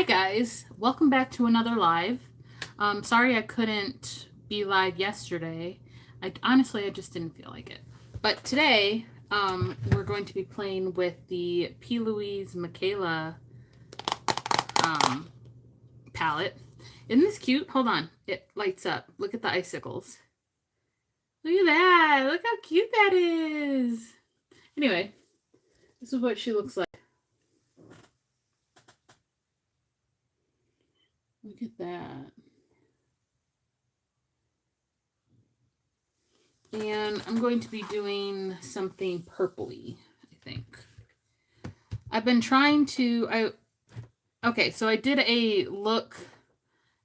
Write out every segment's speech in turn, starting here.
guys, welcome back to another live. Sorry I couldn't be live yesterday. I just didn't feel like it. But today, we're going to be playing with the P.Louise Michaela palette. Isn't this cute? Hold on, it lights up. Look at the icicles. Look at that. Look how cute that is. Anyway, this is what she looks like. Look at that. And I'm going to be doing something purpley, I think. I've been trying to, okay, so I did a look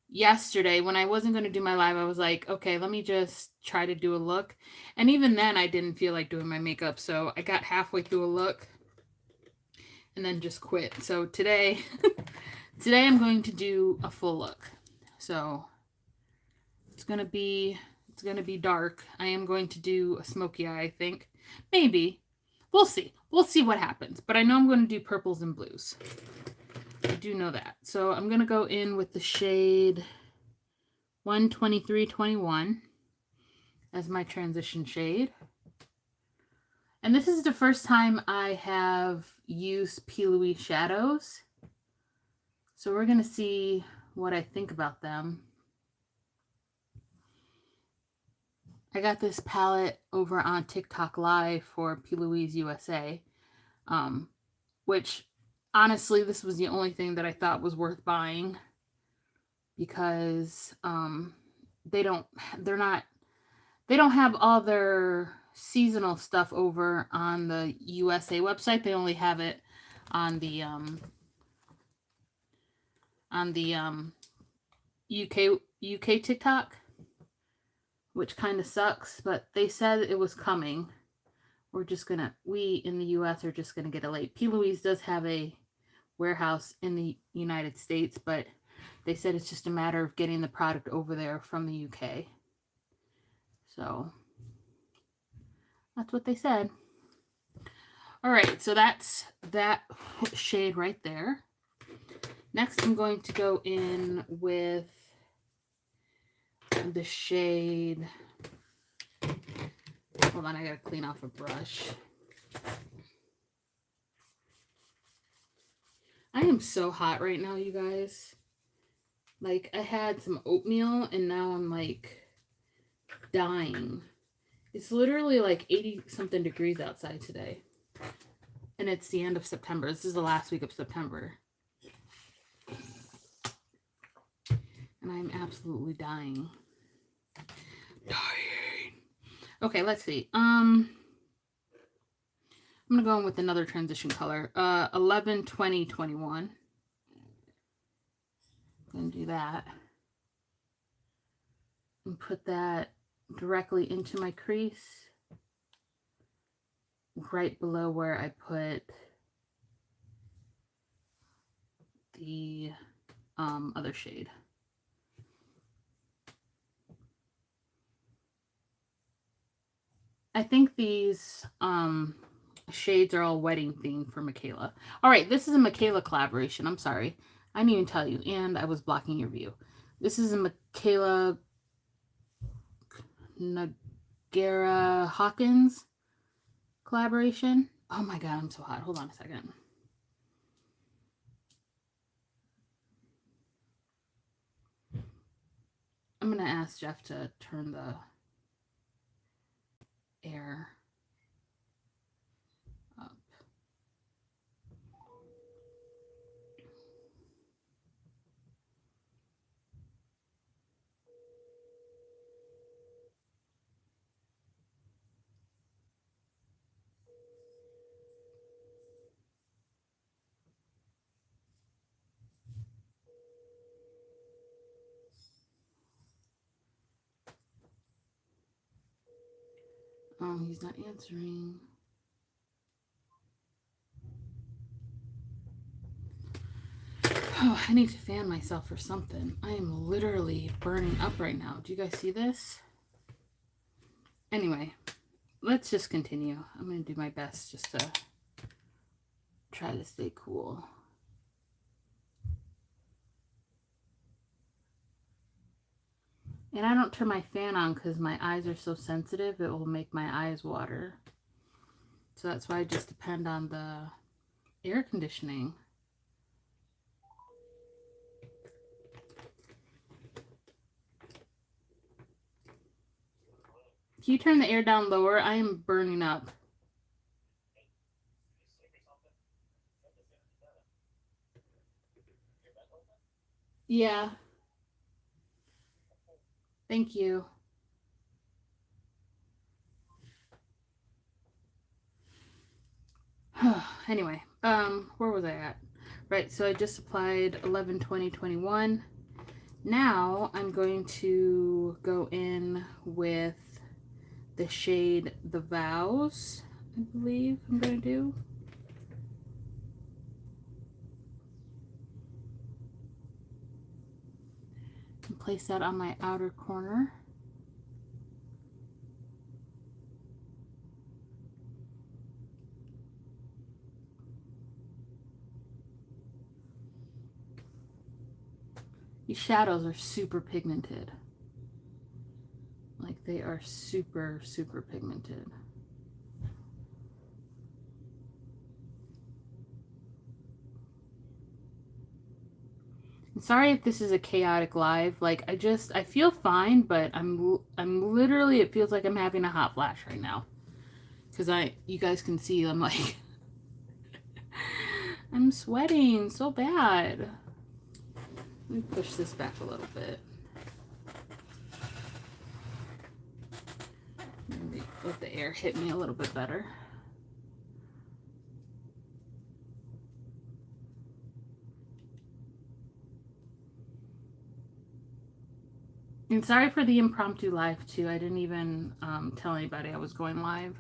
yesterday when I wasn't going to do my live. I was like, okay, let me just try to do a look. And even then I didn't feel like doing my makeup. So I got halfway through a look and then just quit. So today, today I'm going to do a full look. So it's going to be dark. I am going to do a smoky eye, I think. Maybe. We'll see. We'll see what happens. But I know I'm going to do purples and blues. I do know that. So I'm going to go in with the shade 12321 as my transition shade. And this is the first time I have used P.Louise shadows. So we're going to see what I think about them. I got this palette over on TikTok Live for P.Louise USA, which honestly, this was the only thing that I thought was worth buying because they don't have all their seasonal stuff over on the USA website. They only have it on the UK TikTok, which kind of sucks, but they said it was coming. We in the US are just gonna get it late. P.Louise does have a warehouse in the United States, but they said it's just a matter of getting the product over there from the UK. So that's what they said. All right, so that's that shade right there. Next, I'm going to go in with the shade. Hold on, I gotta clean off a brush. I am so hot right now, you guys. Like, I had some oatmeal and now I'm like dying. It's literally like 80 something degrees outside today. And it's the end of September. This is the last week of September. And I'm absolutely dying. Okay, let's see. I'm gonna go in with another transition color. 11, 20, 21. I'm gonna do that. And put that directly into my crease. Right below where I put the other shade. I think these shades are all wedding themed for Michaela. All right, this is a Michaela collaboration. I'm sorry. I didn't even tell you, and I was blocking your view. This is a Michaela Nagara Hawkins collaboration. Oh my god, I'm so hot. Hold on a second. I'm going to ask Jeff to turn the air up. Oh, he's not answering. Oh, I need to fan myself or something. I am literally burning up right now. Do you guys see this? Anyway, let's just continue. I'm going to do my best just to try to stay cool. And I don't turn my fan on because my eyes are so sensitive, it will make my eyes water. So that's why I just depend on the air conditioning. Can you turn the air down lower? I am burning up. Yeah. Thank you. Anyway, where was I at? Right, so I just applied 11/20/21. Now I'm going to go in with the shade The Vows, I believe I'm going to do. And place that on my outer corner. These shadows are super pigmented. Like, they are super, super pigmented. Sorry if this is a chaotic live. Like, I feel fine, but I'm literally, it feels like I'm having a hot flash right now. Because you guys can see, I'm like, I'm sweating so bad. Let me push this back a little bit. Maybe let the air hit me a little bit better. And sorry for the impromptu live too. I didn't even tell anybody I was going live.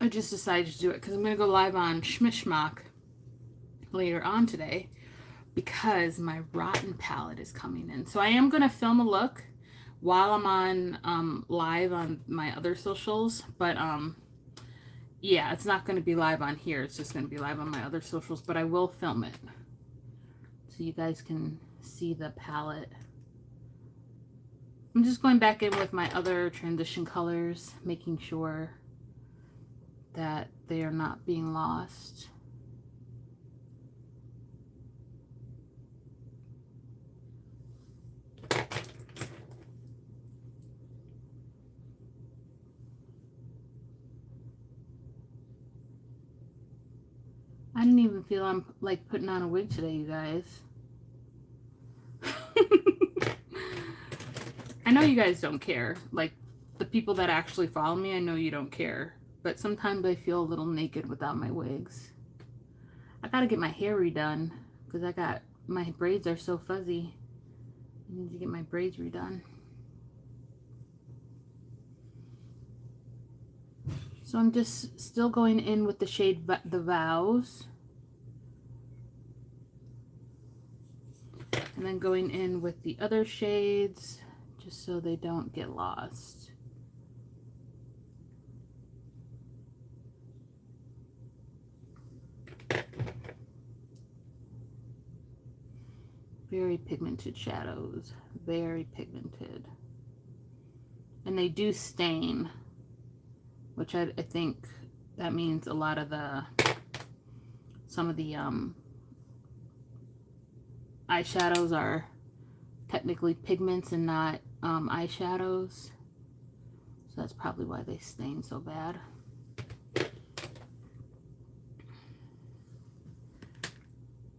I just decided to do it because I'm going to go live on Schmishmock later on today because my Rotten palette is coming in. So I am going to film a look while I'm on live on my other socials. But yeah, it's not going to be live on here. It's just going to be live on my other socials. But I will film it so you guys can see the palette. I'm just going back in with my other transition colors, making sure that they are not being lost. I didn't even feel I'm like putting on a wig today, you guys. I know you guys don't care. Like, the people that actually follow me, I know you don't care. But sometimes I feel a little naked without my wigs. I gotta get my hair redone because my braids are so fuzzy. I need to get my braids redone. So I'm just still going in with the shade The Vows. And then going in with the other shades just so they don't get lost. Very pigmented shadows. Very pigmented. And they do stain, which I think that means a lot of some of the eyeshadows are technically pigments and not eyeshadows. So that's probably why they stain so bad.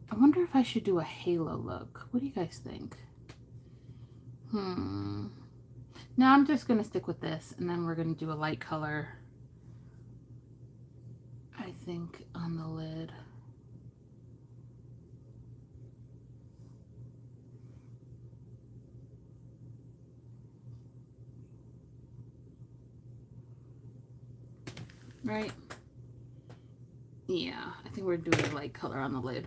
I wonder if I should do a halo look. What do you guys think? No, I'm just going to stick with this, and then we're going to do a light color, I think, on the lid. Right? Yeah, I think we're doing a light color on the lid.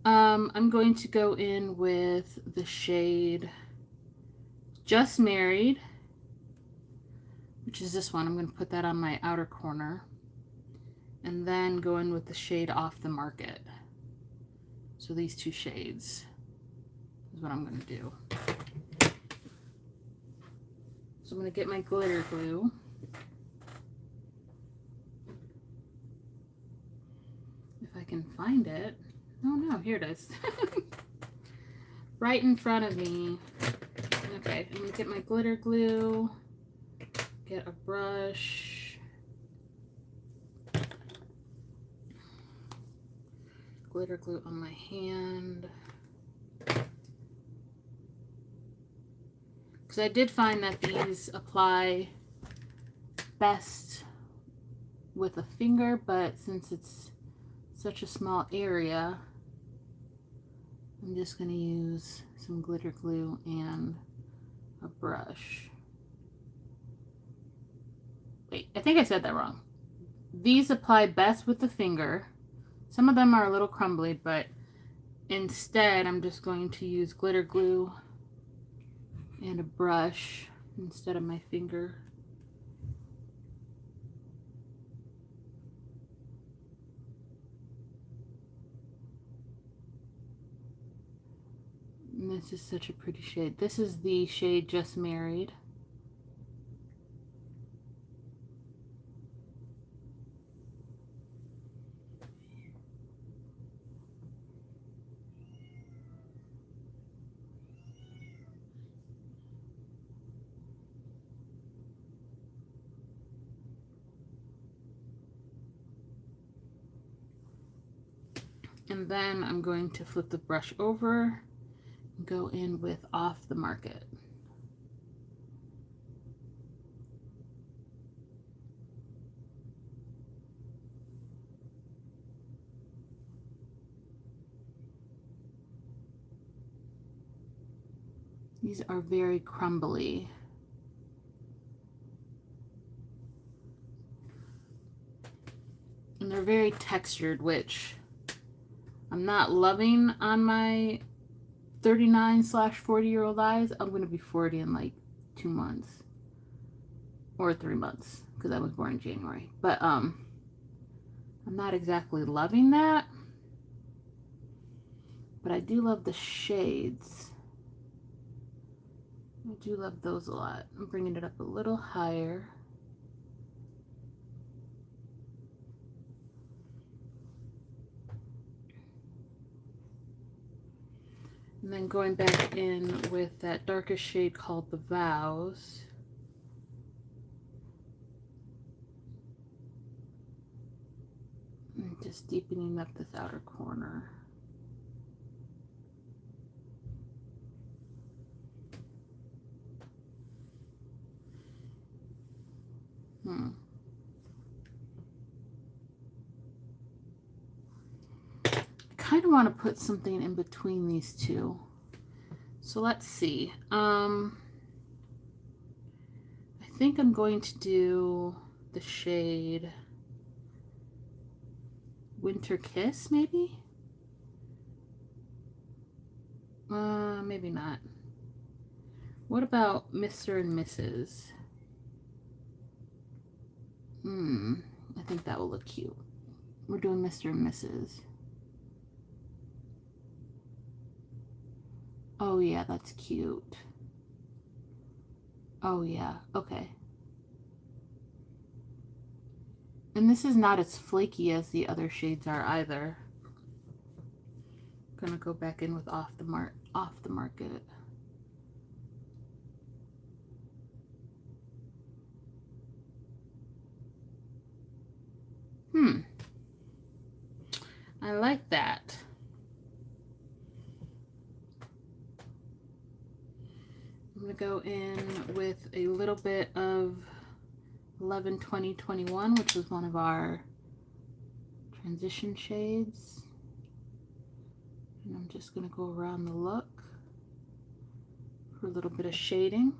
I'm going to go in with the shade Just Married, which is this one. I'm going to put that on my outer corner. And then go in with the shade Off the Market. So these two shades is what I'm going to do. So I'm going to get my glitter glue. If I can find it. Oh no, here it is. Right in front of me. Okay, I'm going to get my glitter glue. Get a brush. Glitter glue on my hand. Because I did find that these apply best with a finger, but since it's such a small area, I'm just going to use some glitter glue and a brush. Wait, I think I said that wrong. These apply best with the finger. Some of them are a little crumbly, but instead I'm just going to use glitter glue and a brush instead of my finger. And this is such a pretty shade. This is the shade Just Married. And then I'm going to flip the brush over and go in with Off the Market. These are very crumbly. And they're very textured, which I'm not loving on my 39/40-year-old eyes. I'm going to be 40 in like 2 months. Or 3 months, because I was born in January. But I'm not exactly loving that. But I do love the shades. I do love those a lot. I'm bringing it up a little higher. And then going back in with that darkest shade called The Vows. And just deepening up this outer corner. I kind of want to put something in between these two. So let's see. I think I'm going to do the shade Winter Kiss, maybe? Maybe not. What about Mr. and Mrs.? I think that will look cute. We're doing Mr. and Mrs. Oh yeah, that's cute. Oh yeah, okay. And this is not as flaky as the other shades are either. I'm gonna go back in with Off the Market. I like that. I'm going to go in with a little bit of 11-20-21, which was one of our transition shades. And I'm just going to go around the look for a little bit of shading.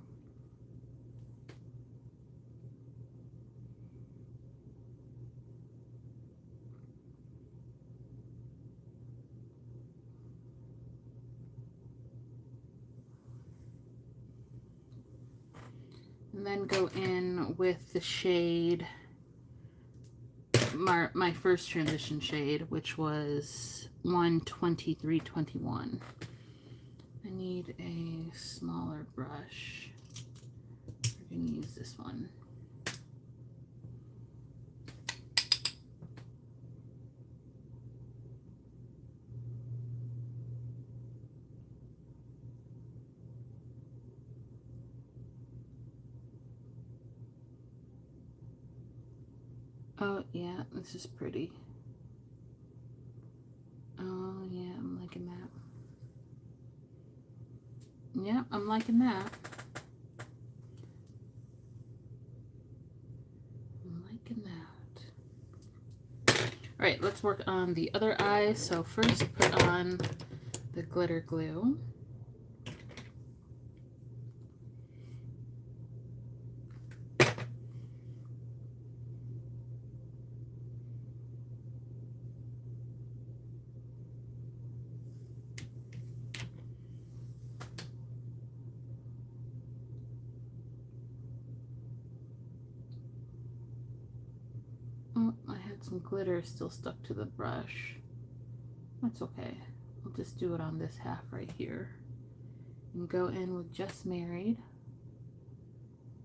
And then go in with the shade, my first transition shade, which was 1-23-21. I need a smaller brush. We're I'm going to use this one. Oh, yeah, this is pretty. Oh, yeah, I'm liking that. Yeah, I'm liking that. I'm liking that. All right, let's work on the other eye. So first put on the glitter glue. Oh, I had some glitter still stuck to the brush. That's okay. I'll just do it on this half right here. And go in with Just Married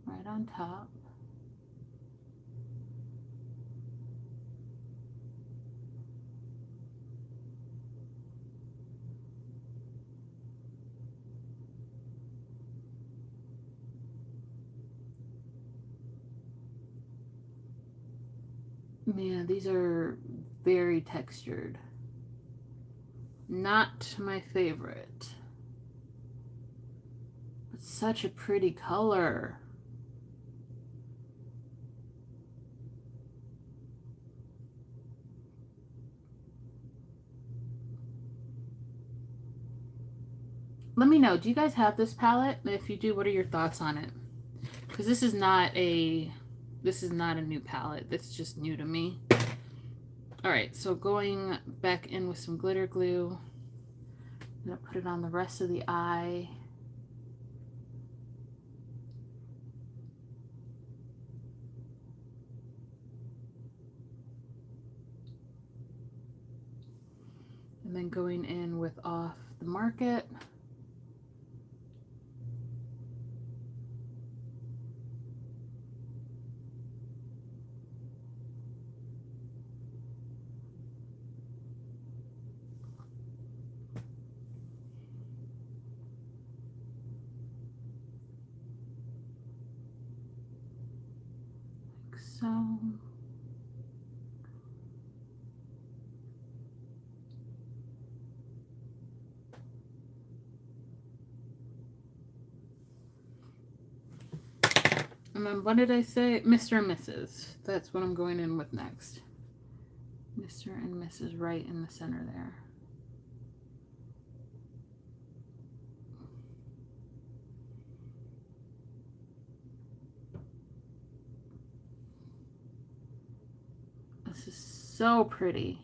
right on top. Man, these are very textured. Not my favorite. But such a pretty color. Let me know, do you guys have this palette? And if you do, what are your thoughts on it? Because this is not a new palette. This is just new to me. All right, so going back in with some glitter glue. I'm gonna put it on the rest of the eye. And then going in with Off the Market. Like so. And then what did I say? Mr. and Mrs. That's what I'm going in with next. Mr. and Mrs. right in the center there. This is so pretty.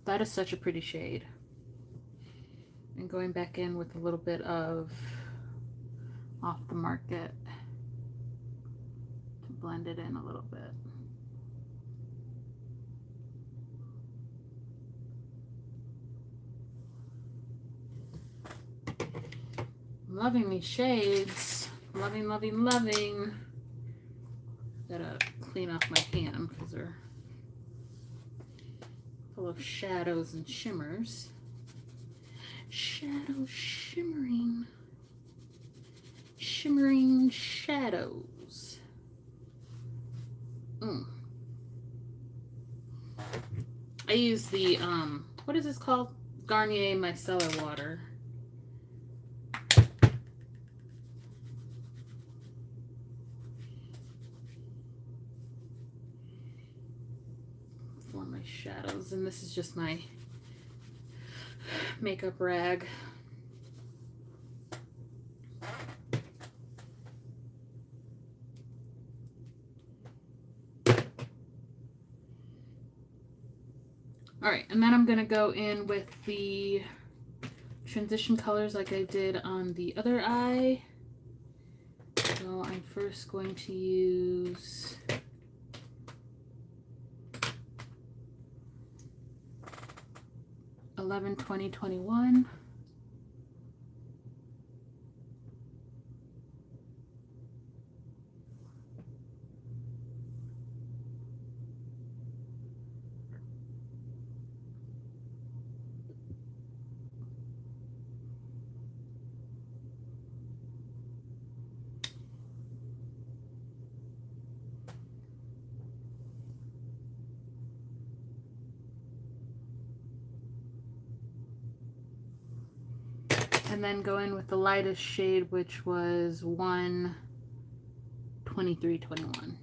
That is such a pretty shade. And going back in with a little bit of Off the Market to blend it in a little bit. I'm loving these shades. Loving, loving, loving. Gotta clean off my hand because they're full of shadows and shimmers. Shadows shimmering. Shimmering shadows. I use the, what is this called? Garnier Micellar Water. For my shadows. And this is just my makeup rag. All right, and then I'm gonna go in with the transition colors like I did on the other eye. So I'm first going to use '11, 20, 21. And then go in with the lightest shade, which was 12321.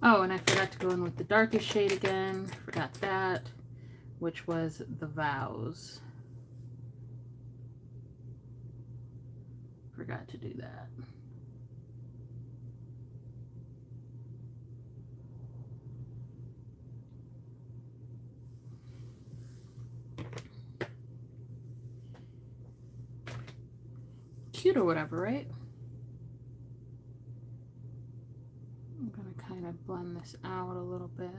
Oh, and I forgot to go in with the darkest shade again. Forgot that, which was the Vows. Forgot to do that. Cute or whatever, right? I'm gonna kind of blend this out a little bit.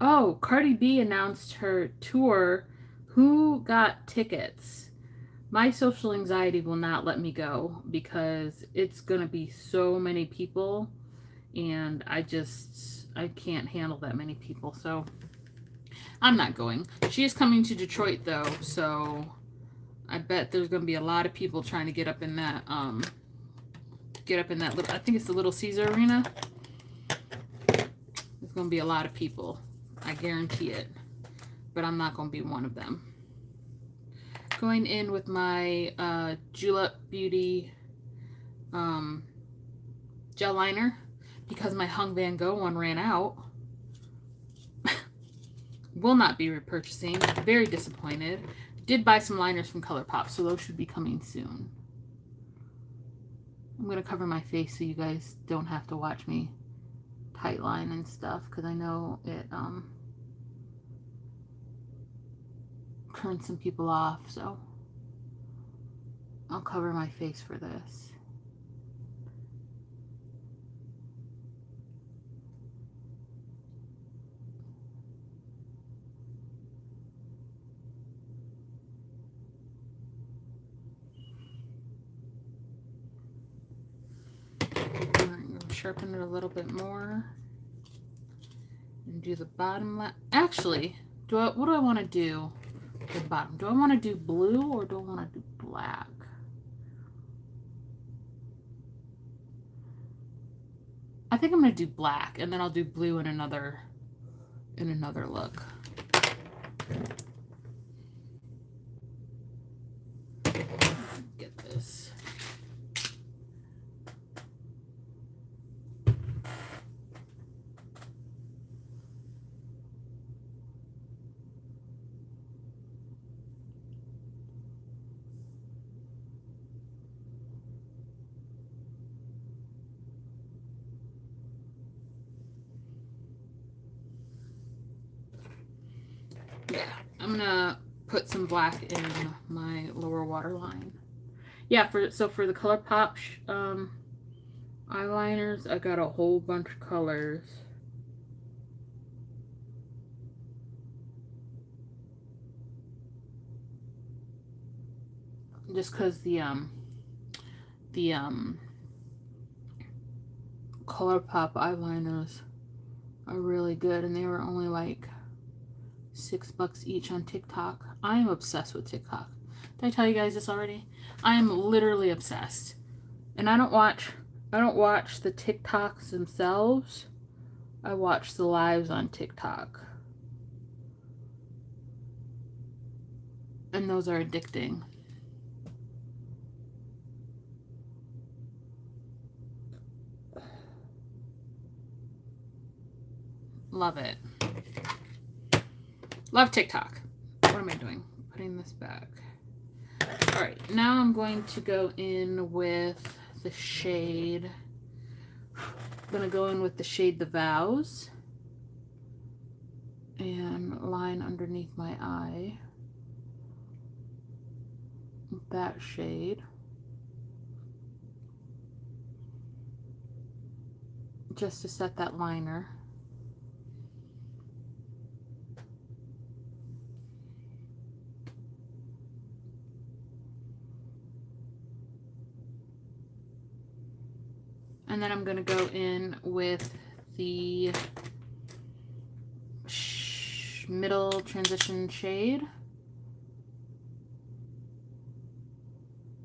Oh, Cardi B announced her tour. Who got tickets? My social anxiety will not let me go because it's going to be so many people and I can't handle that many people. So I'm not going. She is coming to Detroit though, so I bet there's going to be a lot of people trying to get up in that little, I think it's the Little Caesar Arena. There's going to be a lot of people. I guarantee it. But I'm not going to be one of them. Going in with my Julep Beauty gel liner because my Hung Van Gogh one ran out. Will not be repurchasing. Very disappointed. Did buy some liners from ColourPop, so those should be coming soon. I'm going to cover my face so you guys don't have to watch me tight line and stuff because I know it turns some people off, so I'll cover my face for this. Sharpen it a little bit more and do the bottom left. Actually, what do I want to do with the bottom? Do I want to do blue or do I want to do black? I think I'm going to do black and then I'll do blue in another look. Get this. Yeah, I'm gonna put some black in my lower waterline. Yeah, for the ColourPop eyeliners, I got a whole bunch of colors. Just because the ColourPop eyeliners are really good, and they were only like $6 each on TikTok. I am obsessed with TikTok. Did I tell you guys this already? I am literally obsessed. And I don't watch the TikToks themselves. I watch the lives on TikTok. And those are addicting. Love it. Love TikTok. What am I doing? Putting this back. All right, now I'm going to go in with the shade. I'm going to go in with the shade The Vows and line underneath my eye. that shade. Just to set that liner. And then I'm going to go in with the middle transition shade.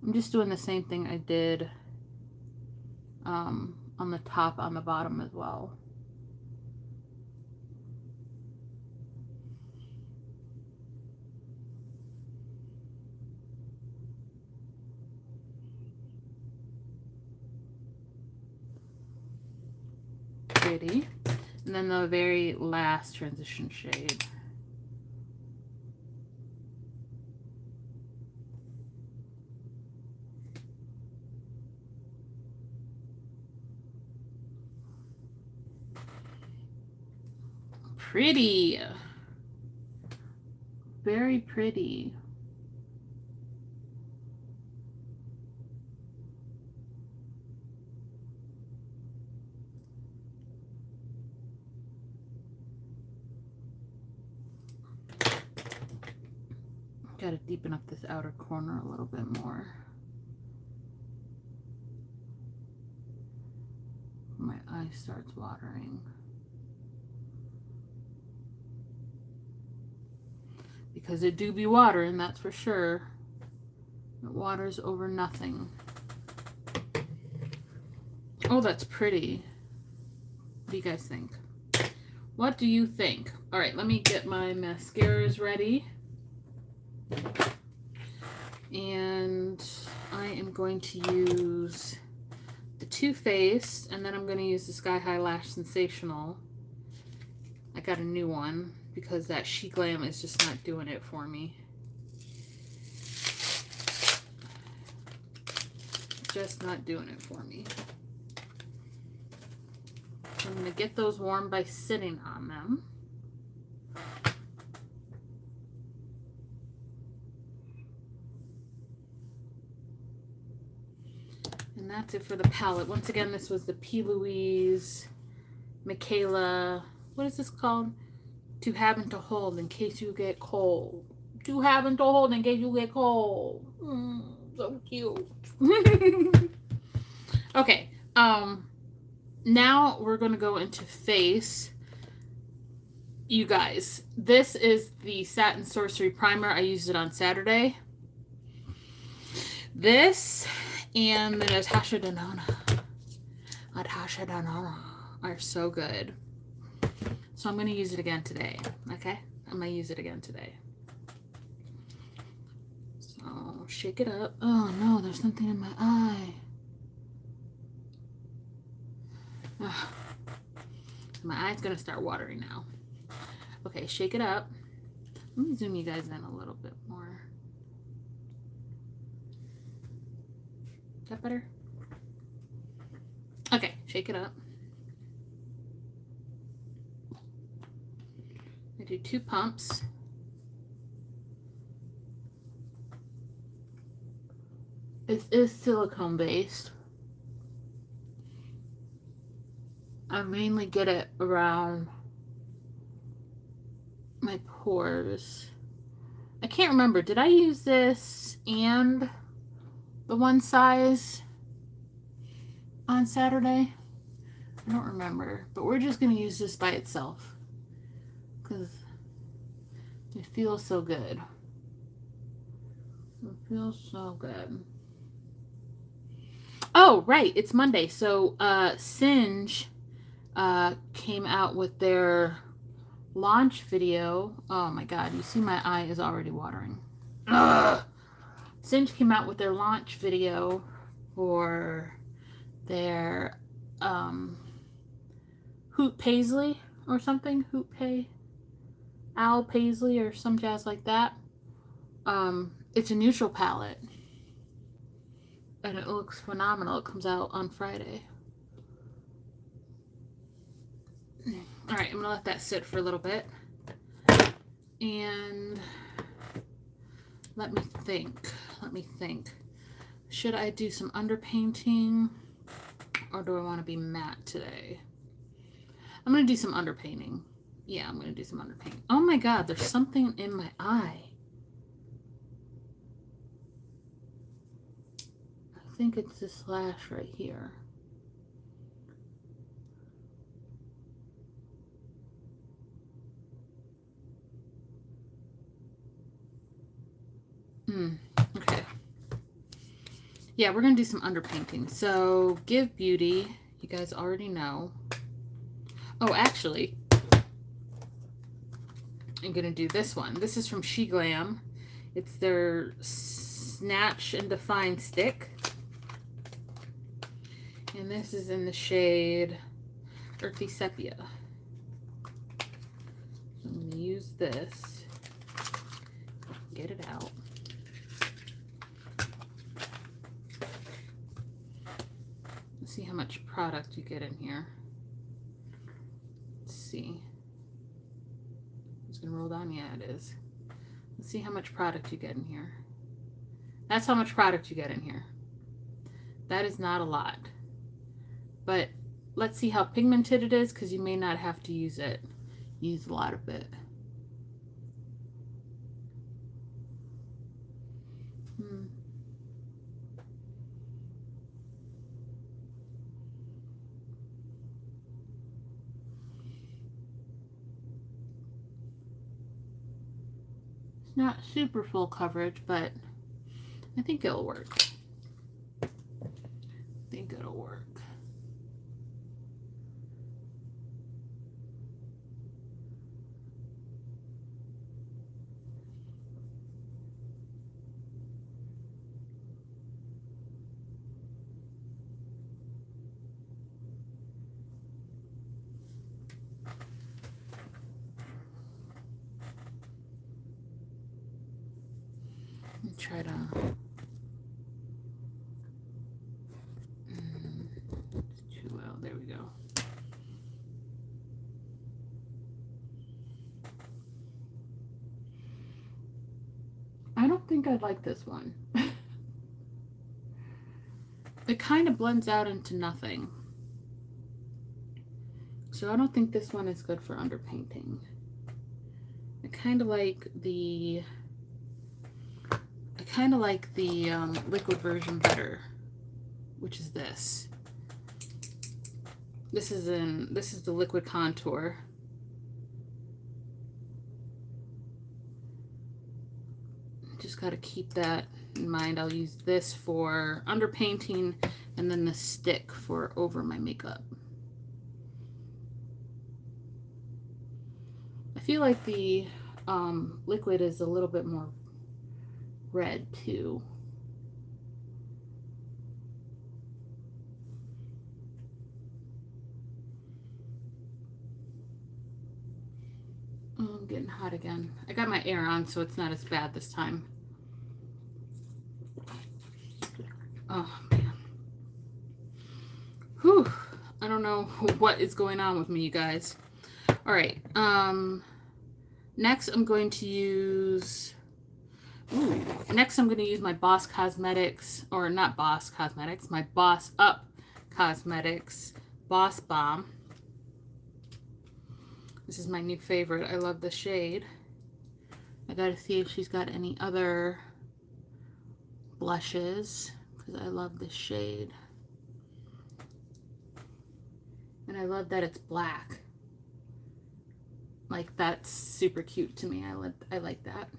I'm just doing the same thing I did on the top, on the bottom as well. Pretty. And then the very last transition shade. Pretty. Very pretty. Got to deepen up this outer corner a little bit more. My eye starts watering. Because it do be watering, that's for sure. It waters over nothing. Oh, that's pretty. What do you guys think? What do you think? All right, let me get my mascaras ready. And I am going to use the Too Faced, and then I'm going to use the Sky High Lash Sensational. I got a new one because that She Glam is just not doing it for me. Just not doing it for me. So I'm going to get those warm by sitting on them. And that's it for the palette. Once again, this was the P.Louise, Michaela, what is this called? To Have and to Hold in Case You Get Cold. To Have and to Hold in Case You Get Cold. So cute. Okay, now we're going to go into face. You guys, this is the Satin Sorcery Primer. I used it on Saturday. This and the Natasha Denona are so good. So I'm going to use it again today, okay? I'm going to use it again today. So shake it up. Oh no, there's something in my eye. Ugh. My eye's going to start watering now. Okay, shake it up. Let me zoom you guys in a little bit more. Is that better? Okay, shake it up. I do 2 pumps. It is silicone based. I mainly get it around my pores. I can't remember. Did I use this and the one size on Saturday? I don't remember, but we're just going to use this by itself because it feels so good. It feels so good. Oh, right. It's Monday. So Singe came out with their launch video. Oh my God. You see my eye is already watering. Ugh. Singe came out with their launch video for their Hoot Paisley or something. Al Paisley or some jazz like that. It's a neutral palette. And it looks phenomenal. It comes out on Friday. Alright, I'm going to let that sit for a little bit. And let me think. let me think. Should I do some underpainting or do I want to be matte today? I'm going to do some underpainting. Yeah, I'm going to do some underpainting. Oh my God, there's something in my eye. I think it's this lash right here. Okay. Yeah, we're going to do some underpainting. So, Give Beauty, you guys already know. Oh, actually, I'm going to do this one. This is from She Glam. It's their Snatch and Define stick. And this is in the shade Earthy Sepia. So I'm going to use this. Get it out. Let's see how much product you get in here. Let's see. It's going to roll down. Yeah, it is. Let's see how much product you get in here. That's how much product you get in here. That is not a lot. But let's see how pigmented it is, because you may not have to use a lot of it. It's not super full coverage, but I think it'll work. I think it'll work. Try to it's too low. There we go. I don't think I'd like this one. It kind of blends out into nothing. So I don't think this one is good for underpainting. I kind of like the liquid version better, which is this. This is the liquid contour. Just got to keep that in mind. I'll use this for underpainting and then the stick for over my makeup. I feel like the liquid is a little bit more red too. Oh, I'm getting hot again. I got my air on, so it's not as bad this time. Oh man. Whew. I don't know what is going on with me, you guys. All right. Next I'm going to use my Boss Cosmetics, or not Boss Cosmetics, my Boss Up Cosmetics Boss Bomb. This is my new favorite. I love the shade. I gotta see if she's got any other blushes, because I love this shade. And I love that it's black. Like, that's super cute to me. I like that.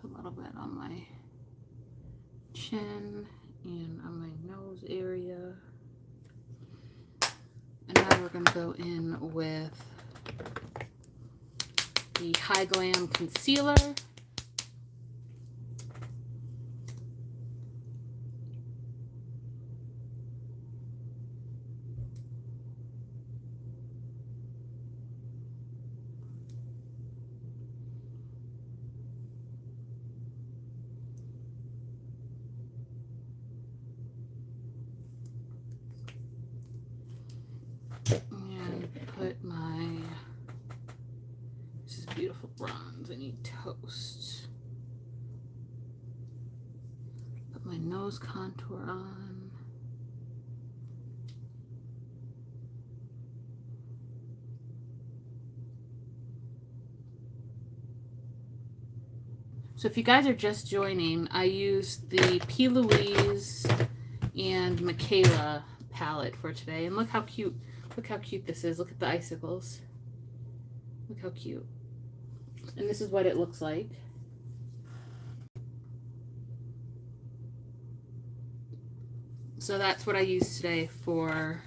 Put a little bit on my chin and on my nose area. And now we're going to go in with the High Glam Concealer. And put my, this is beautiful bronze. I need toast. Put my nose contour on. So if you guys are just joining, I used the P.Louise and Michaela palette for today. And look how cute this is. Look at the icicles. Look how cute. And this is what it looks like. So that's what I used today for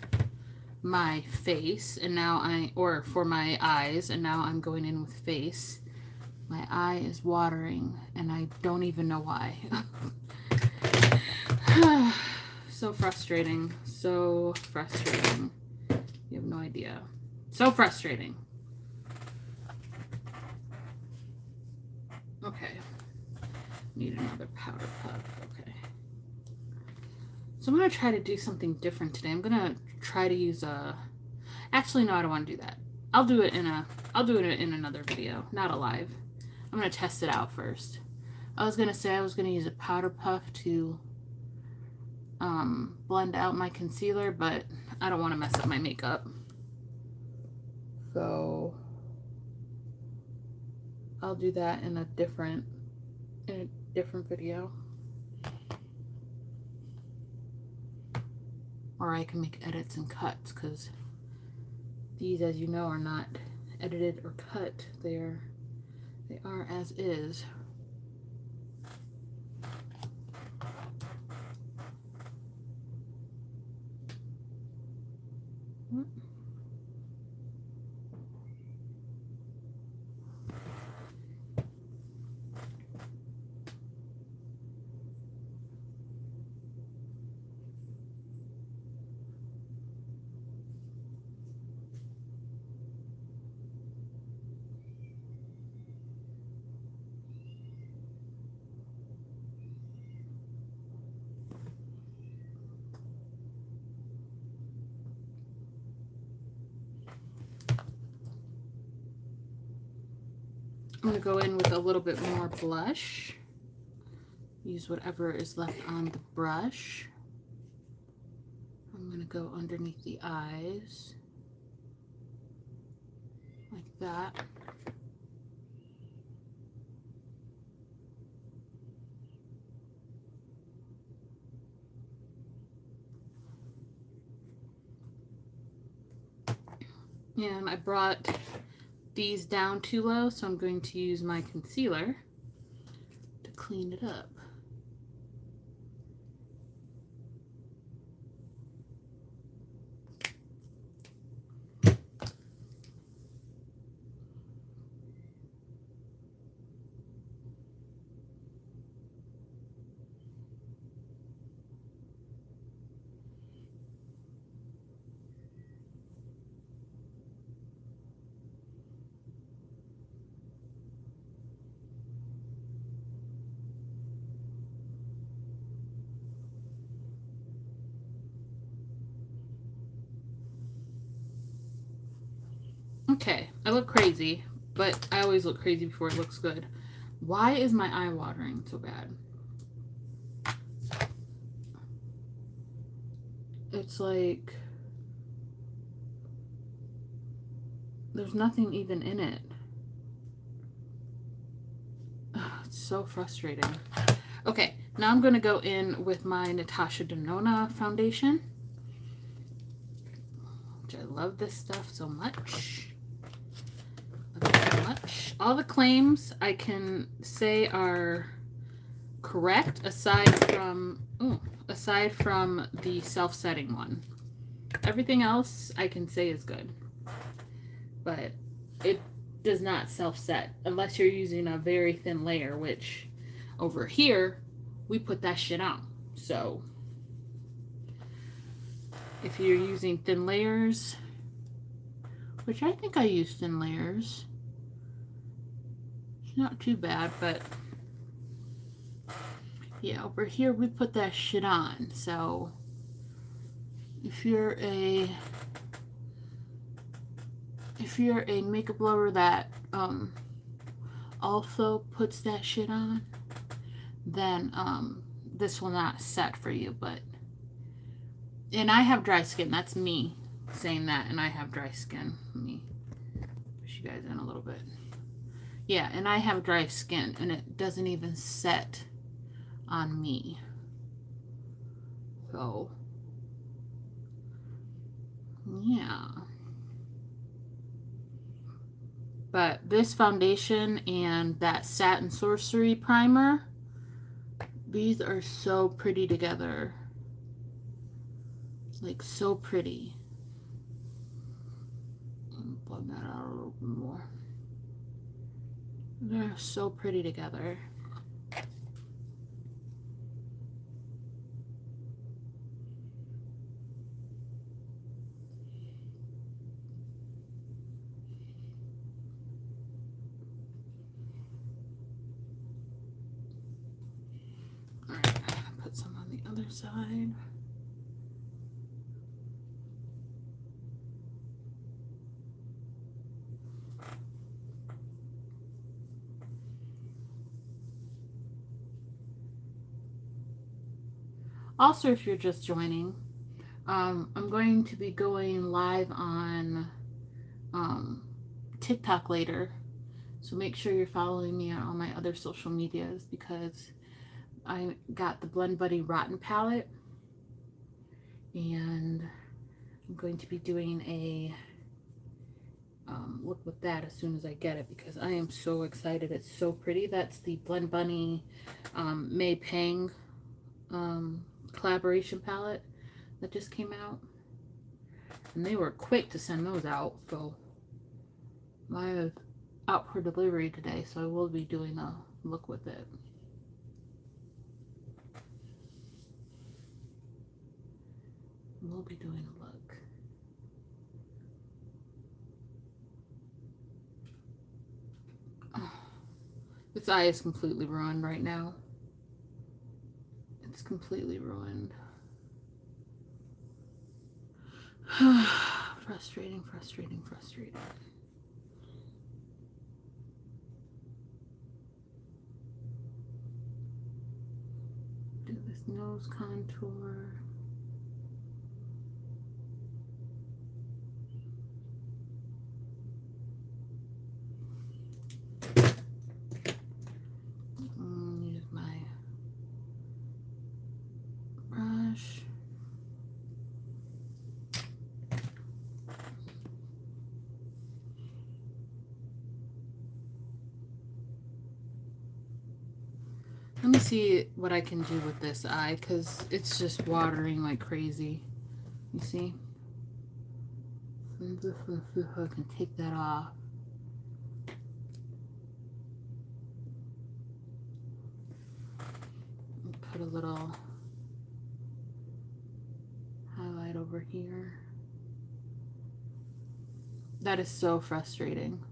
my face, and now or for my eyes, and now I'm going in with face. My eye is watering, and I don't even know why. So frustrating. So frustrating. You have no idea. So frustrating. Okay. Need another powder puff. Okay. So I'm going to try to do something different today. I'm going to try to use a... Actually, no, I don't want to do that. I'll do it in another video, not a live. I'm going to test it out first. I was going to say I was going to use a powder puff to blend out my concealer, but I don't want to mess up my makeup. So I'll do that in a different video. Or I can make edits and cuts, because these, as you know, are not edited or cut. They are as is. I'm going to go in with a little bit more blush. Use whatever is left on the brush. I'm going to go underneath the eyes. Like that. And I brought these down too low, so I'm going to use my concealer to clean it up. Okay, I look crazy, but I always look crazy before it looks good. Why is my eye watering so bad? It's like there's nothing even in it. Ugh, it's so frustrating. Okay, now I'm going to go in with my Natasha Denona foundation, which I love this stuff so much. All the claims I can say are correct aside from the self-setting one. Everything else I can say is good, but it does not self-set unless you're using a very thin layer, which over here we put that shit on. So if you're using thin layers, which I think I use thin layers, it's not too bad, but yeah, over here we put that shit on. So if you're a if you're a makeup lover that also puts that shit on, then this will not set for you. But and I have dry skin. That's me saying that, and I have dry skin. Let me push you guys in a little bit. Yeah, and I have dry skin, and it doesn't even set on me. So yeah. But this foundation and that Satin Sorcery primer, these are so pretty together. Like, so pretty. Blend that out a little bit more. They're so pretty together. Alright, put some on the other side. Also, if you're just joining, I'm going to be going live on TikTok later. So make sure you're following me on all my other social medias, because I got the Blend Buddy Rotten palette. And I'm going to be doing a look with that as soon as I get it, because I am so excited. It's so pretty. That's the Blend Bunny May Pang collaboration palette that just came out, and they were quick to send those out, so mine is out for delivery today, so I will be doing a look with it. We'll be doing a look. Oh, this eye is completely ruined right now. It's completely ruined. Frustrating, frustrating, frustrating. Do this nose contour. Use my brush. Let me see what I can do with this eye, because it's just watering like crazy. You see? Let's see if I can take that off. Put a little highlight over here. That is so frustrating,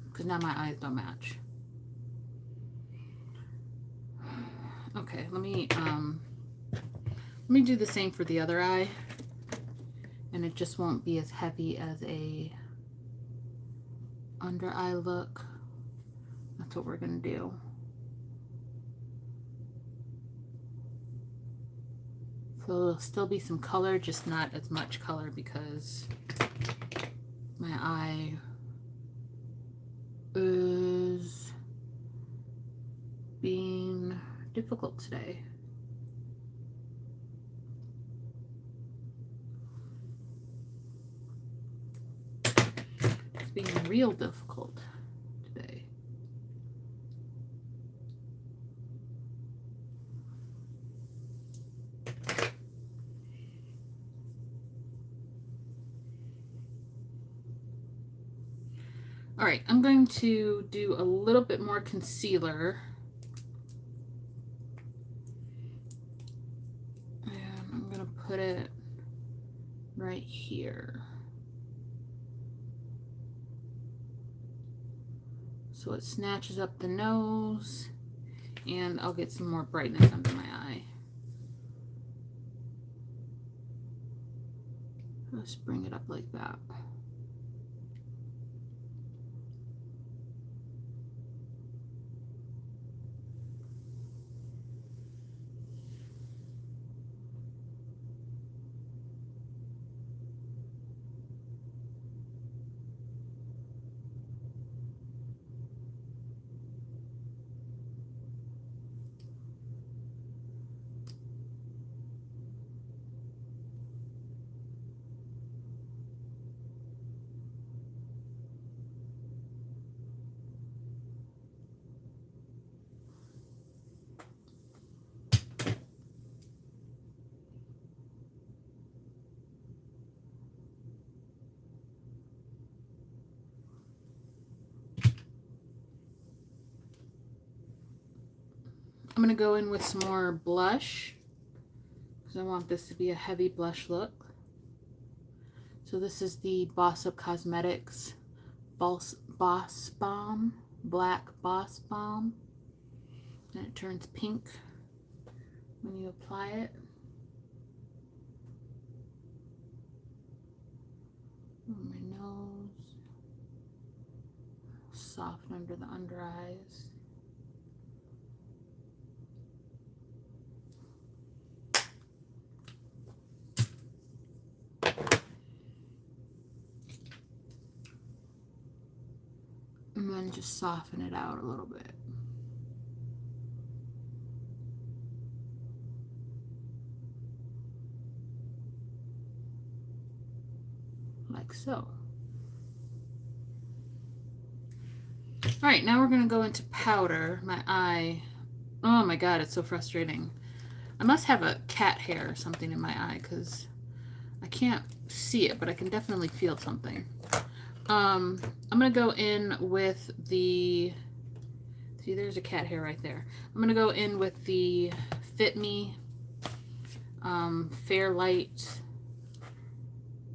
because now my eyes don't match. Okay, let me do the same for the other eye, and it just won't be as heavy as a under eye look. That's what we're gonna do. So there'll still be some color, just not as much color, because my eye is being difficult today. It's being real difficult today. All right, I'm going to do a little bit more concealer. And I'm going to put it right here. So it snatches up the nose, and I'll get some more brightness under my eye. Let's bring it up like that. going to go in with some more blush because I want this to be a heavy blush look. So this is the Boss Up Cosmetics Boss Balm, Black Boss Balm. And it turns pink when you apply it. On my nose. Soft under the under eyes. And then just soften it out a little bit. Like so. Alright, now we're going to go into powder. My eye. Oh my god, it's so frustrating. I must have a cat hair or something in my eye because I can't see it, but I can definitely feel something. I'm going to go in with the... See, there's a cat hair right there. I'm going to go in with the Fit Me Fair Light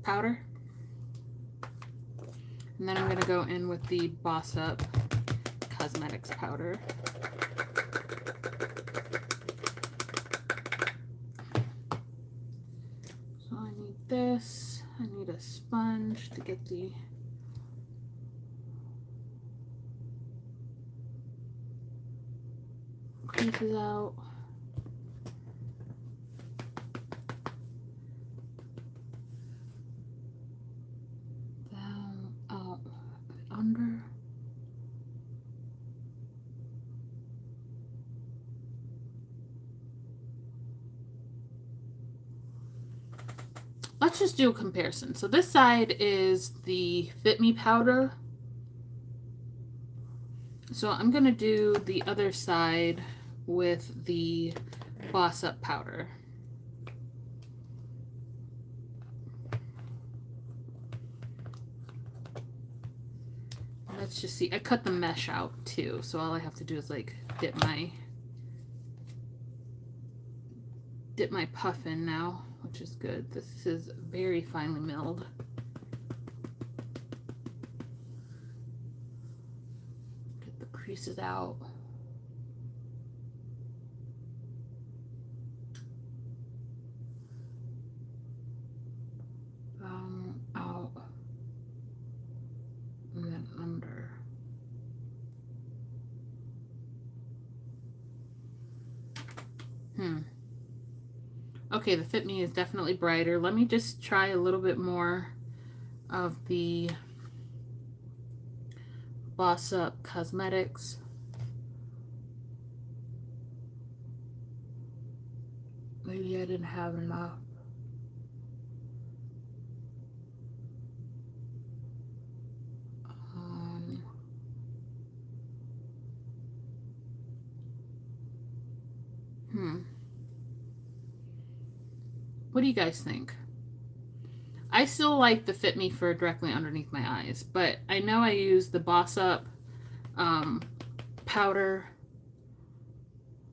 powder. And then I'm going to go in with the Boss Up Cosmetics powder. So I need this. I need a sponge to get the creases out. Down, out, under. Let's just do a comparison. So this side is the Fit Me powder. So I'm going to do the other side with the Boss Up powder. Let's just see. I cut the mesh out too, so all I have to do is like dip my puff in now, which is good. This is very finely milled. Get the creases out. Out. And then under. Okay, the Fit Me is definitely brighter. Let me just try a little bit more of the Boss Up Cosmetics. Maybe I didn't have enough. What do you guys think? I still like the Fit Me for directly underneath my eyes, but I know I use the Boss Up powder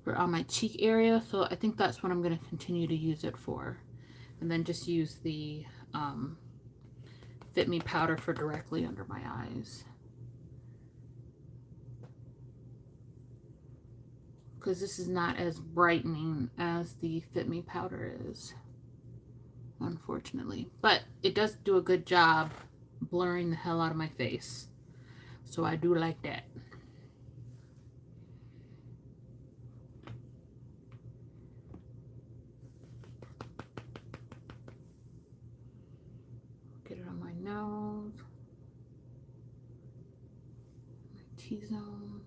for on my cheek area, so I think that's what I'm going to continue to use it for. And then just use the Fit Me powder for directly under my eyes. Because this is not as brightening as the Fit Me powder is, unfortunately. But it does do a good job blurring the hell out of my face. So I do like that. Get it on my nose, my T-zone.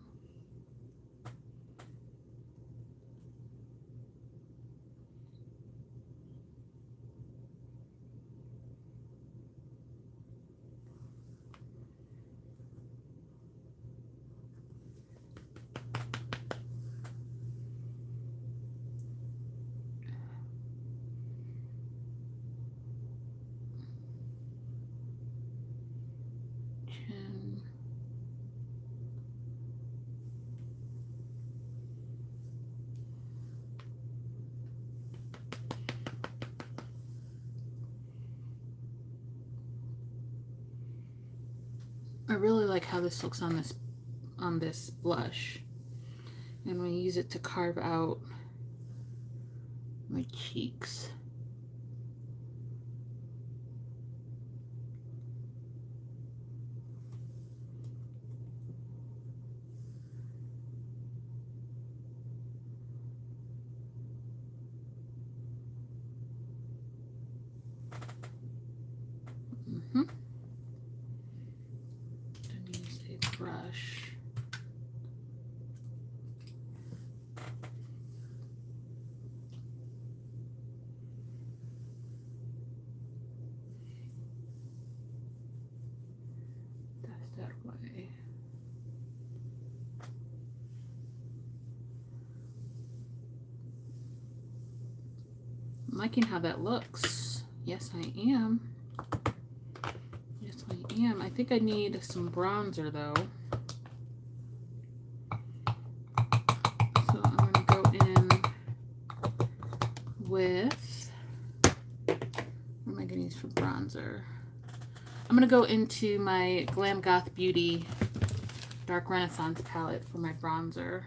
I really like how this looks on this blush. And I'm going to use it to carve out my cheeks. Use a brush. That's that way. I'm liking how that looks. Yes, I am. Yes, I am. I think I need some bronzer though. So I'm going to go in with, what am I going to use for bronzer? I'm going to go into my Glam Goth Beauty Dark Renaissance palette for my bronzer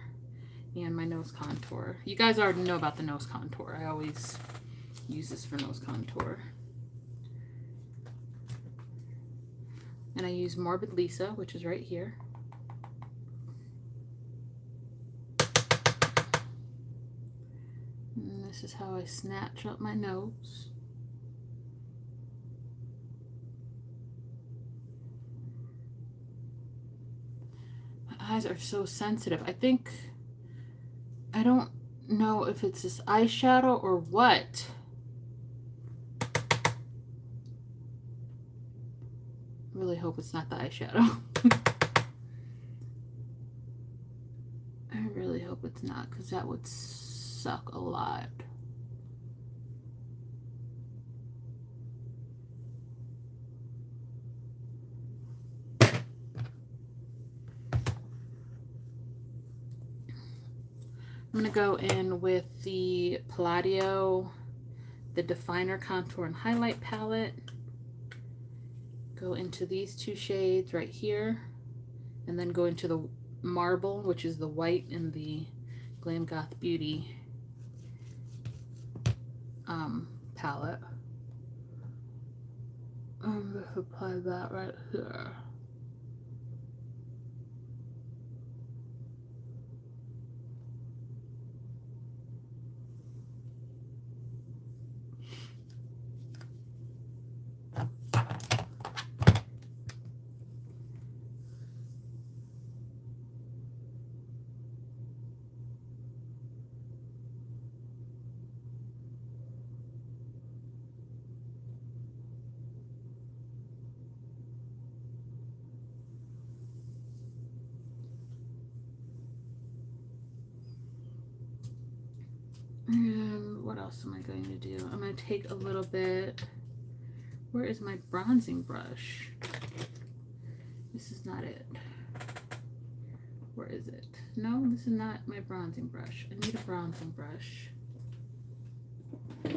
and my nose contour. You guys already know about the nose contour. I always use this for nose contour. And I use Morbid Lisa, which is right here. And this is how I snatch up my nose. My eyes are so sensitive. I don't know if it's this eyeshadow or what. I really hope it's not the eyeshadow. I really hope it's not, because that would suck a lot. I'm going to go in with the Palladio, the Definer Contour and Highlight Palette. Go into these two shades right here, and then go into the Marble, which is the white in the Glam Goth Beauty palette. I'm going to apply that right here. And what else am I going to do? I'm going to take a little bit. Where is my bronzing brush? This is not it. Where is it? No, this is not my bronzing brush. I need a bronzing brush. I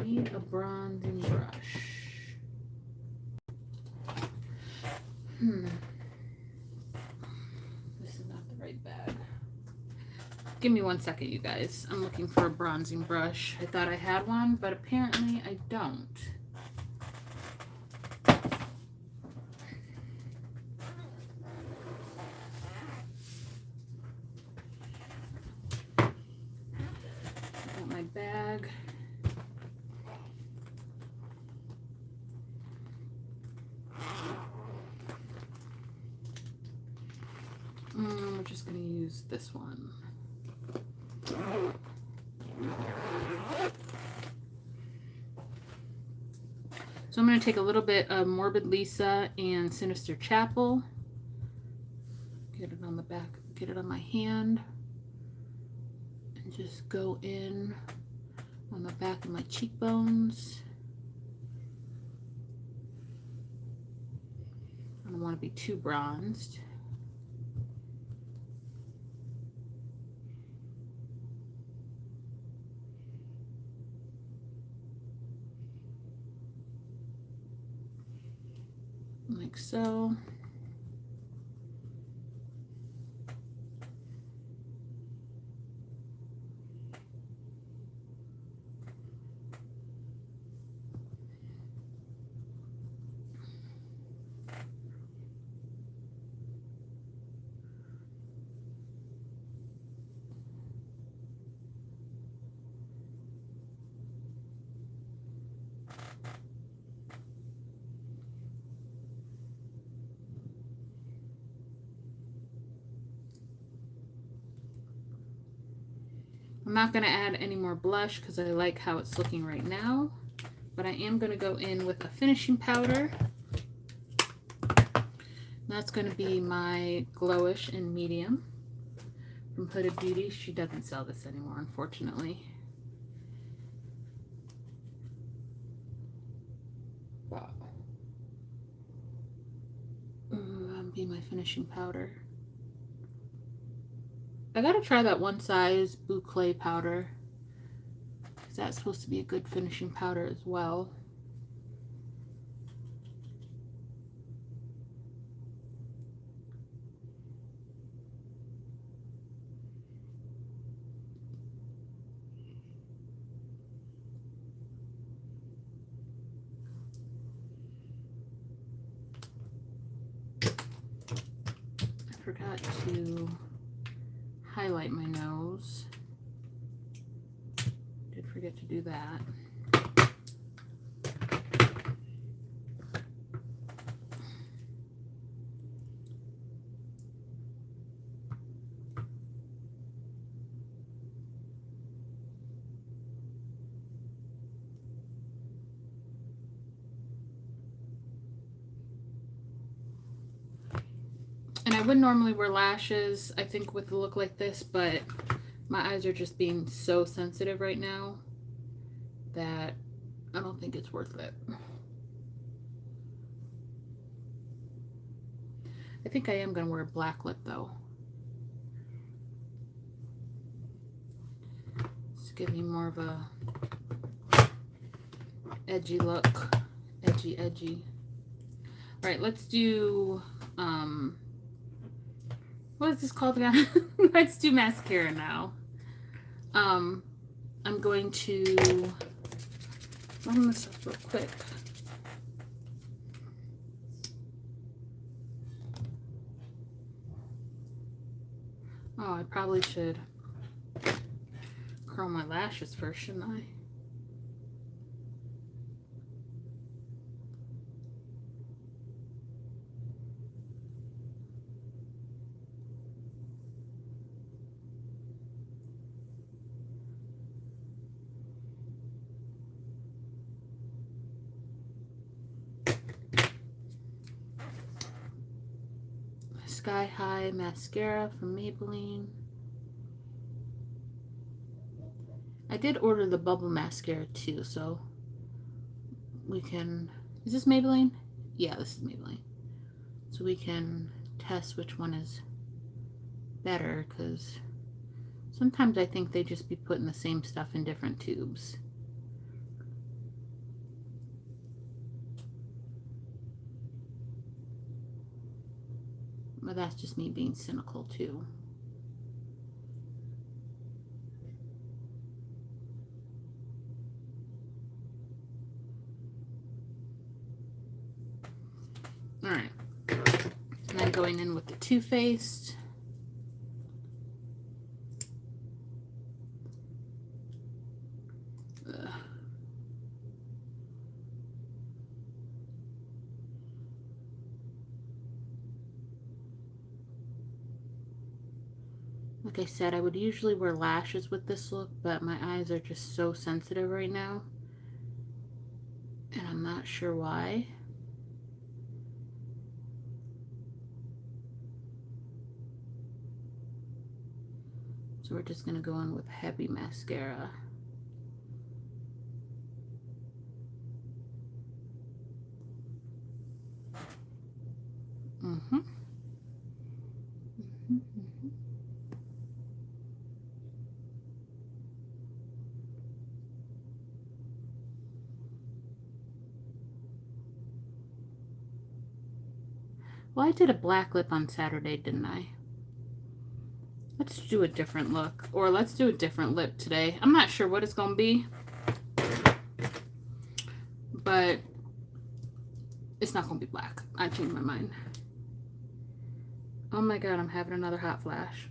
need a bronzing brush. This is not the right bag. Give me 1 second, you guys. I'm looking for a bronzing brush. I thought I had one, but apparently I don't. I got my bag. We're just going to use this one. So I'm going to take a little bit of Morbid Lisa and Sinister Chapel. Get it on the back, get it on my hand. And just go in on the back of my cheekbones. I don't want to be too bronzed. like so. I'm not going to add any more blush because I like how it's looking right now, but I am going to go in with a finishing powder. That's going to be my Glowish in medium from Hooded Beauty. She doesn't sell this anymore, unfortunately. Wow. That'll be my finishing powder. I gotta try that One Size Boucle powder, because that's supposed to be a good finishing powder as well. I forgot to highlight my nose. Did forget to do that. And I would normally wear lashes, I think, with a look like this, but my eyes are just being so sensitive right now that I don't think it's worth it. I think I am going to wear a black lip, though. Just give me more of a edgy look. Edgy, edgy. All right, let's do, what is this called again? Let's do mascara now. I'm going to run this up real quick. Oh, I probably should curl my lashes first, shouldn't I? Sky High mascara from Maybelline. I did order the bubble mascara too, so we can, is this Maybelline? Yeah, this is Maybelline. So we can test which one is better, because sometimes I think they just be putting the same stuff in different tubes. But that's just me being cynical too. All right, and then going in with the Too Faced. Like I said, I would usually wear lashes with this look, but my eyes are just so sensitive right now, and I'm not sure why. So we're just gonna go in with heavy mascara. Well, I did a black lip on Saturday, didn't I? Let's do a different look. Or let's do a different lip today. I'm not sure what it's going to be. But it's not going to be black. I changed my mind. Oh my god, I'm having another hot flash.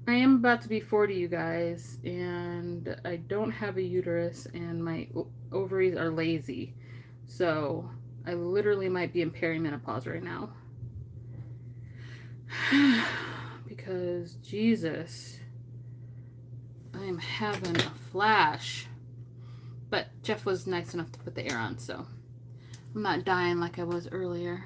I am about to be 40, you guys. And I don't have a uterus. And my ovaries are lazy. So I literally might be in perimenopause right now. Because Jesus, I am having a flash. But Jeff was nice enough to put the air on, so I'm not dying like I was earlier.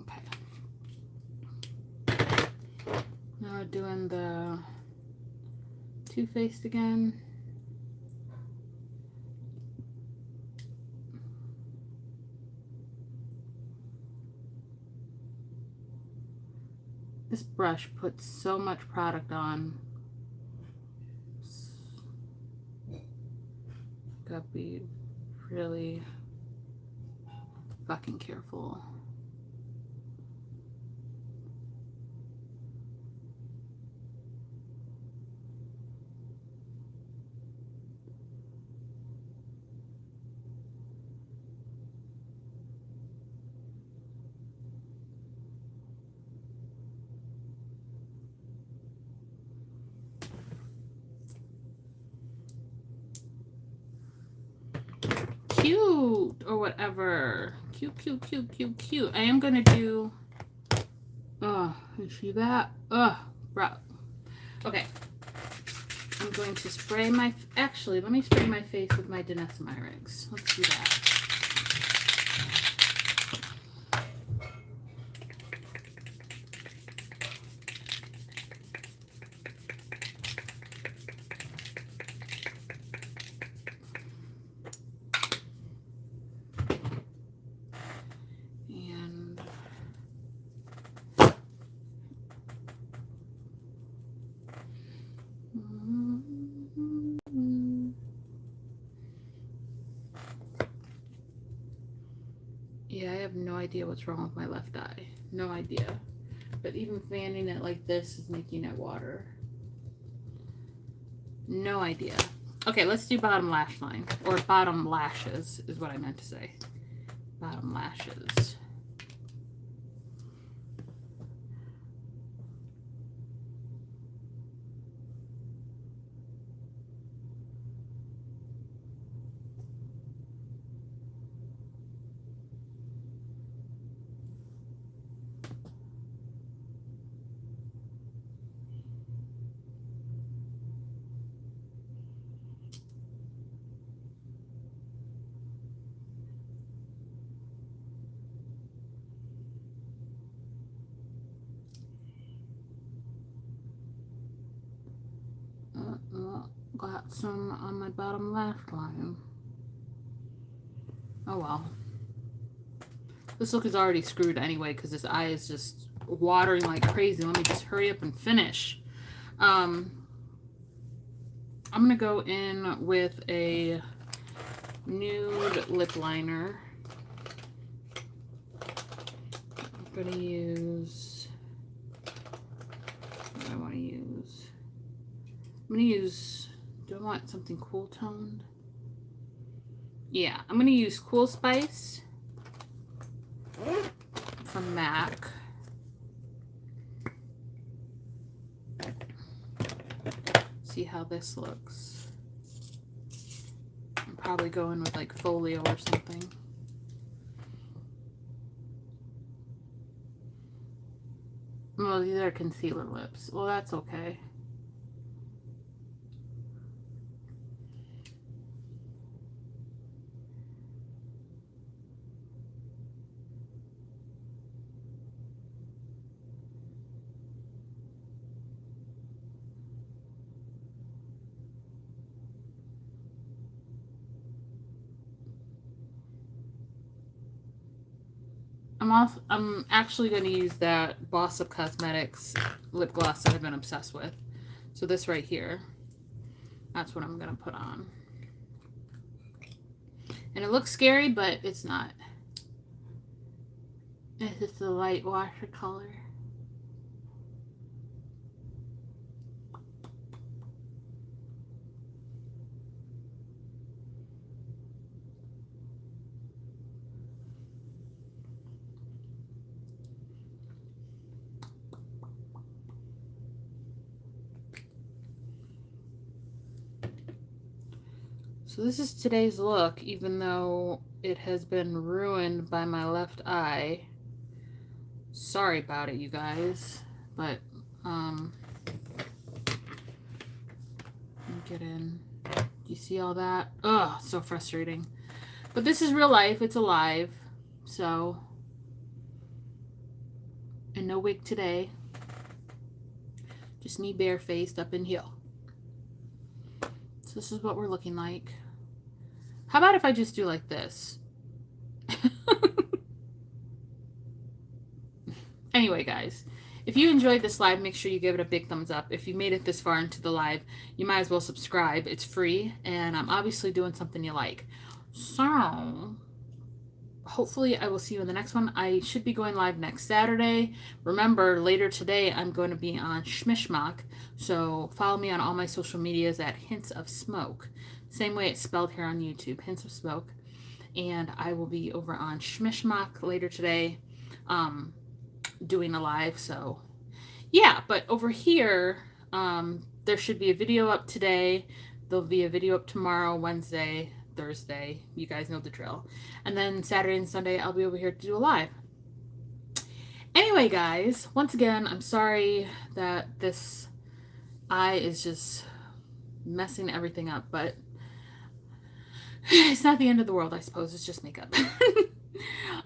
Okay. Now we're doing the Too Faced again. This brush puts so much product on. Gotta be really fucking careful. Cute or whatever. Cute, cute, cute, cute, cute. I am gonna do. Oh, you see that? Oh, bro. Okay. I'm going to spray my. Actually, let me spray my face with my Denesse. Let's do that. Yeah, I have no idea what's wrong with my left eye. No idea. But even fanning it like this is making it water. No idea. Okay, let's do bottom lash line. Or bottom lashes is what I meant to say. Bottom lashes. Got some on my bottom lash line. Oh well. This look is already screwed anyway because this eye is just watering like crazy. Let me just hurry up and finish. I'm going to go in with a nude lip liner. I'm going to use... What do I want to use? I'm going to use... Do I want something cool toned? Yeah, I'm going to use Cool Spice from MAC. See how this looks. I'm probably going with like folio or something. Well, these are concealer lips. Well, that's okay. I'm actually going to use that Boss Up Cosmetics lip gloss that I've been obsessed with. So this right here, that's what I'm going to put on. And it looks scary, but it's not. It's just a light watercolor. So this is today's look, even though it has been ruined by my left eye. Sorry about it, you guys. But, get in. Do you see all that? Ugh, so frustrating. But this is real life. It's alive. So, and no wig today. Just me barefaced up in here. So this is what we're looking like. How about if I just do like this? Anyway, guys, if you enjoyed this live, make sure you give it a big thumbs up. If you made it this far into the live, you might as well subscribe. It's free, and I'm obviously doing something you like. So, hopefully I will see you in the next one. I should be going live next Saturday. Remember, later today, I'm going to be on Schmishmock. So, follow me on all my social medias at Hints of Smoke. Same way it's spelled here on YouTube, Hints of Smoke. And I will be over on Schmishmock later today. Doing a live, so yeah. But over here, there should be a video up today. There'll be a video up tomorrow, Wednesday, Thursday. You guys know the drill. And then Saturday and Sunday, I'll be over here to do a live. Anyway, guys, once again, I'm sorry that this eye is just messing everything up, but it's not the end of the world, I suppose. It's just makeup.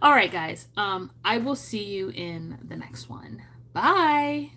All right, guys. I will see you in the next one. Bye.